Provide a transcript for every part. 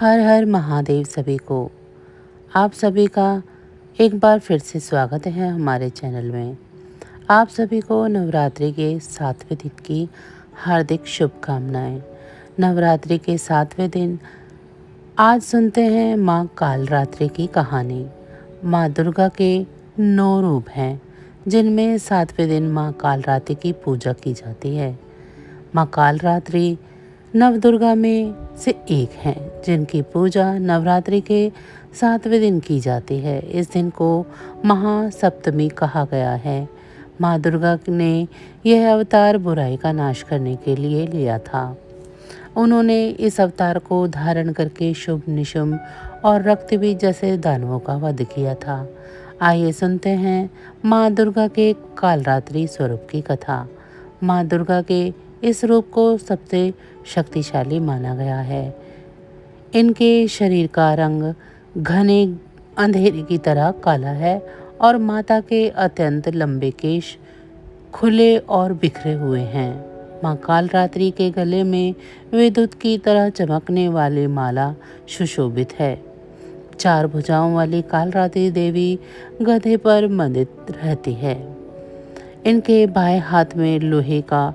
हर हर महादेव सभी को। आप सभी का एक बार फिर से स्वागत है हमारे चैनल में। आप सभी को नवरात्रि के 7वें दिन की हार्दिक शुभकामनाएं। नवरात्रि के 7वें दिन आज सुनते हैं माँ कालरात्रि की कहानी। माँ दुर्गा के 9 रूप हैं, जिनमें 7वें दिन माँ कालरात्रि की पूजा की जाती है। माँ कालरात्रि नवदुर्गा में से एक हैं, जिनकी पूजा नवरात्रि के 7वें दिन की जाती है। इस दिन को महासप्तमी कहा गया है। माँ दुर्गा ने यह अवतार बुराई का नाश करने के लिए लिया था। उन्होंने इस अवतार को धारण करके शुभ निशुंभ और रक्तबीज जैसे दानवों का वध किया था। आइए सुनते हैं माँ दुर्गा के कालरात्रि स्वरूप की कथा। माँ दुर्गा के इस रूप को सबसे शक्तिशाली माना गया है। इनके शरीर का रंग घने अंधेरे की तरह काला है और माता के अत्यंत लंबे केश खुले और बिखरे हुए हैं। माँ कालरात्रि के गले में विद्युत की तरह चमकने वाली माला सुशोभित है। 4 भुजाओं वाली कालरात्रि देवी गधे पर मंडित रहती है। इनके बाएं हाथ में लोहे का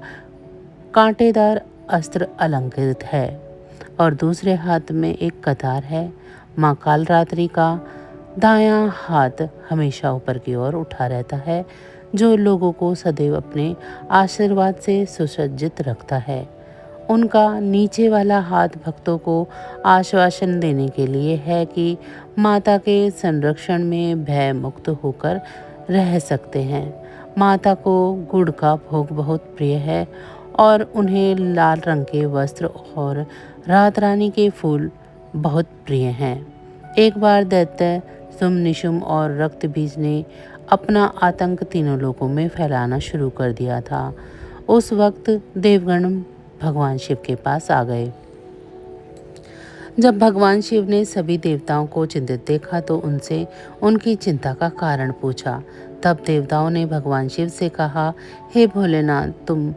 कांटेदार अस्त्र अलंकृत है और दूसरे हाथ में एक कतार है। माँ कालरात्रि का दायां हाथ हमेशा ऊपर की ओर उठा रहता है, जो लोगों को सदैव अपने आशीर्वाद से सुसज्जित रखता है। उनका नीचे वाला हाथ भक्तों को आश्वासन देने के लिए है कि माता के संरक्षण में भय मुक्त होकर रह सकते हैं। माता को गुड़ का भोग बहुत प्रिय है और उन्हें लाल रंग के वस्त्र और रात रानी के फूल बहुत प्रिय हैं। एक बार दैत्य शुंभ निशुंभ और रक्तबीज ने अपना आतंक तीनों लोकों में फैलाना शुरू कर दिया था। उस वक्त देवगण भगवान शिव के पास आ गए। जब भगवान शिव ने सभी देवताओं को चिंतित देखा तो उनसे उनकी चिंता का कारण पूछा। तब देवताओं ने भगवान शिव से कहा, हे भोलेनाथ, तुम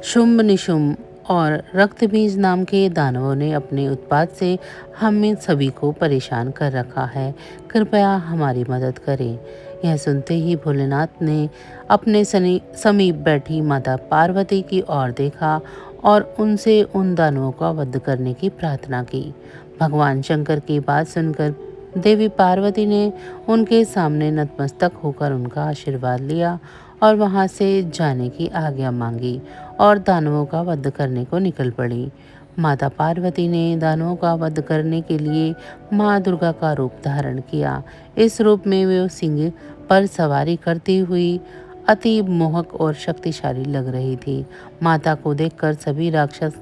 शुंभ निशुंभ और रक्तबीज नाम के दानवों ने अपने उत्पात से हमें सभी को परेशान कर रखा है। कृपया हमारी मदद करें। यह सुनते ही भोलेनाथ ने अपने समीप बैठी माता पार्वती की ओर देखा और उनसे उन दानवों का वध करने की प्रार्थना की। भगवान शंकर की बात सुनकर देवी पार्वती ने उनके सामने नतमस्तक होकर उनका आशीर्वाद लिया और वहां से जाने की आज्ञा मांगी और दानवों का वध करने को निकल पड़ी। माता पार्वती ने दानवों का वध करने के लिए माँ दुर्गा का रूप धारण किया। इस रूप में वे सिंह पर सवारी करती हुई अति मोहक और शक्तिशाली लग रही थी। माता को देखकर सभी राक्षस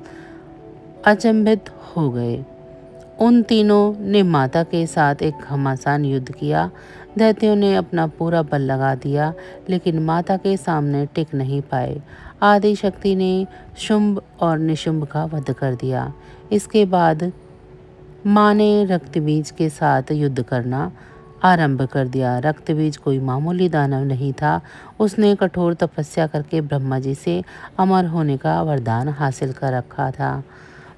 अचंभित हो गए। उन तीनों ने माता के साथ एक घमासान युद्ध किया। दैत्यों ने अपना पूरा बल लगा दिया, लेकिन माता के सामने टिक नहीं पाए। आदि शक्ति ने शुंभ और निशुंभ का वध कर दिया। इसके बाद माँ ने रक्तबीज के साथ युद्ध करना आरंभ कर दिया। रक्तबीज कोई मामूली दानव नहीं था। उसने कठोर तपस्या करके ब्रह्मा जी से अमर होने का वरदान हासिल कर रखा था।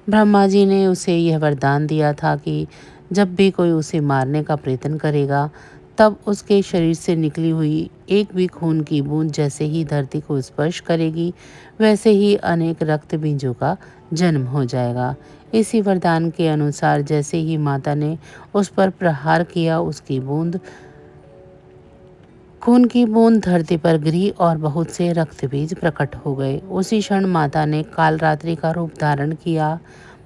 ब्रह्मा जी ने उसे यह वरदान दिया था कि जब भी कोई उसे मारने का प्रयत्न करेगा, तब उसके शरीर से निकली हुई एक भी खून की बूंद जैसे ही धरती को स्पर्श करेगी, वैसे ही अनेक रक्त बीजों का जन्म हो जाएगा। इसी वरदान के अनुसार जैसे ही माता ने उस पर प्रहार किया, उसकी खून की बूंद धरती पर गिरी और बहुत से रक्तबीज प्रकट हो गए। उसी क्षण माता ने कालरात्रि का रूप धारण किया।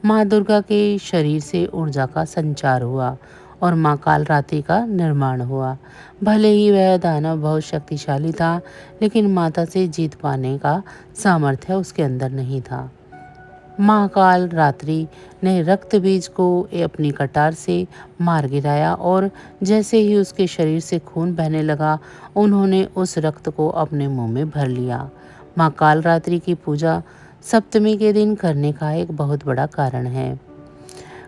माँ दुर्गा के शरीर से ऊर्जा का संचार हुआ और माँ कालरात्रि का निर्माण हुआ। भले ही वह दानव बहुत शक्तिशाली था, लेकिन माता से जीत पाने का सामर्थ्य उसके अंदर नहीं था। महाकाल रात्रि ने रक्तबीज को अपनी कटार से मार गिराया और जैसे ही उसके शरीर से खून बहने लगा, उन्होंने उस रक्त को अपने मुंह में भर लिया। माँ कालरात्रि की पूजा सप्तमी के दिन करने का एक बहुत बड़ा कारण है।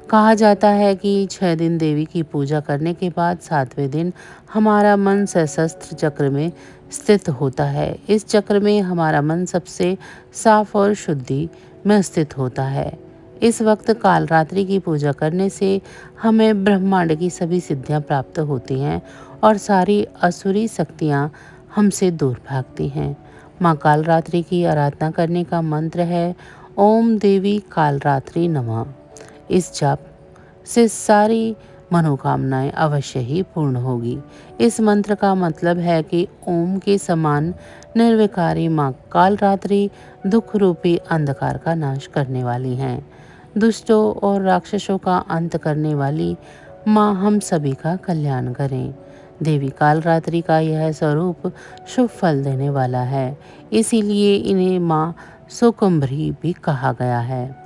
कहा जाता है कि 6 दिन देवी की पूजा करने के बाद 7वें दिन हमारा मन सशस्त्र चक्र में स्थित होता है। इस चक्र में हमारा मन सबसे साफ और शुद्धि में स्थित होता है। इस वक्त कालरात्रि की पूजा करने से हमें ब्रह्मांड की सभी सिद्धियां प्राप्त होती हैं और सारी असुरी शक्तियां हमसे दूर भागती हैं। माँ कालरात्रि की आराधना करने का मंत्र है ओम देवी कालरात्रि नमः। इस जाप से सारी मनोकामनाएं अवश्य ही पूर्ण होगी। इस मंत्र का मतलब है कि ओम के समान निर्विकारी माँ कालरात्रि दुख रूपी अंधकार का नाश करने वाली हैं। दुष्टों और राक्षसों का अंत करने वाली माँ हम सभी का कल्याण करें। देवी कालरात्रि का यह स्वरूप शुभ फल देने वाला है, इसीलिए इन्हें माँ सुकुम्भरी भी कहा गया है।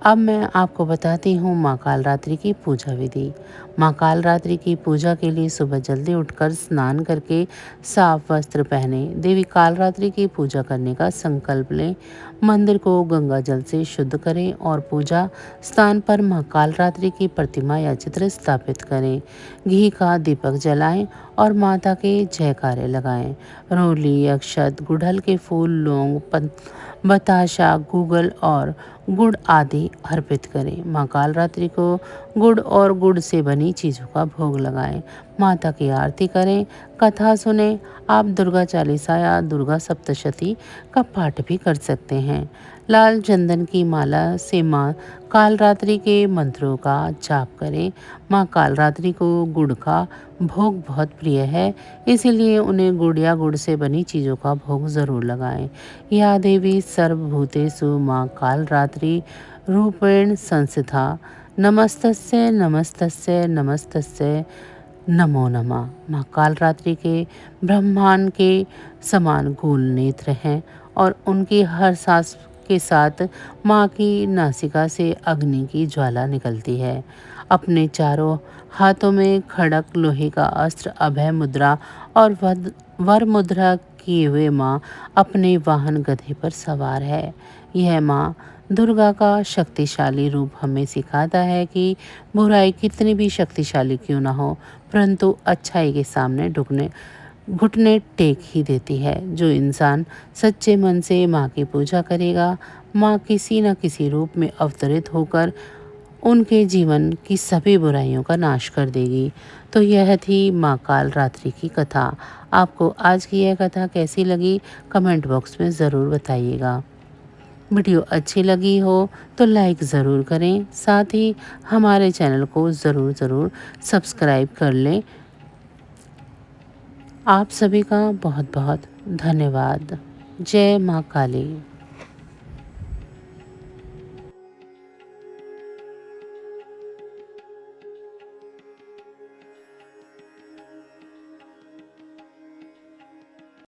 अब मैं आपको बताती हूँ माँ कालरात्रि की पूजा विधि। माँ कालरात्रि की पूजा के लिए सुबह जल्दी उठकर स्नान करके साफ वस्त्र पहने देवी कालरात्रि की पूजा करने का संकल्प लें। मंदिर को गंगा जल से शुद्ध करें और पूजा स्थान पर माँ कालरात्रि की प्रतिमा या चित्र स्थापित करें। घी का दीपक जलाएं और माता के जयकारे लगाएं। रोली, अक्षत, गुड़हल के फूल, लौंग, बताशा, गूगल और गुड़ आदि अर्पित करें। माँ कालरात्रि को गुड़ और गुड़ से बनी चीज़ों का भोग लगाएं। माता की आरती करें, कथा सुने। आप दुर्गा चालीसा या दुर्गा सप्तशती का पाठ भी कर सकते हैं। लाल चंदन की माला से माँ कालरात्रि के मंत्रों का जाप करें। माँ कालरात्रि को गुड़ का भोग बहुत प्रिय है, इसीलिए उन्हें गुड़ या गुड़ से बनी चीज़ों का भोग ज़रूर लगाएं। या देवी सर्वभूतेषु माँ कालरात्रि रूपेण संस्थिता नमस्तस्यै नमस्तस्यै नमस्तस्यै नमो नमः। माँ कालरात्रि के ब्रह्मांड के समान गोल नेत्र हैं और उनकी हर सांस के साथ माँ की नासिका से अग्नि की ज्वाला निकलती है। अपने चारों हाथों में खड़क, लोहे का अस्त्र, अभय मुद्रा और वर मुद्रा किए हुए माँ अपने वाहन गधे पर सवार है। यह माँ दुर्गा का शक्तिशाली रूप हमें सिखाता है कि बुराई कितनी भी शक्तिशाली क्यों ना हो, परंतु अच्छाई के सामने घुटने टेक ही देती है। जो इंसान सच्चे मन से माँ की पूजा करेगा, माँ किसी न किसी रूप में अवतरित होकर उनके जीवन की सभी बुराइयों का नाश कर देगी। तो यह थी माँ कालरात्रि की कथा। आपको आज की यह कथा कैसी लगी, कमेंट बॉक्स में ज़रूर बताइएगा। वीडियो अच्छी लगी हो तो लाइक ज़रूर करें, साथ ही हमारे चैनल को ज़रूर सब्सक्राइब कर लें। आप सभी का बहुत बहुत धन्यवाद। जय माँ काली।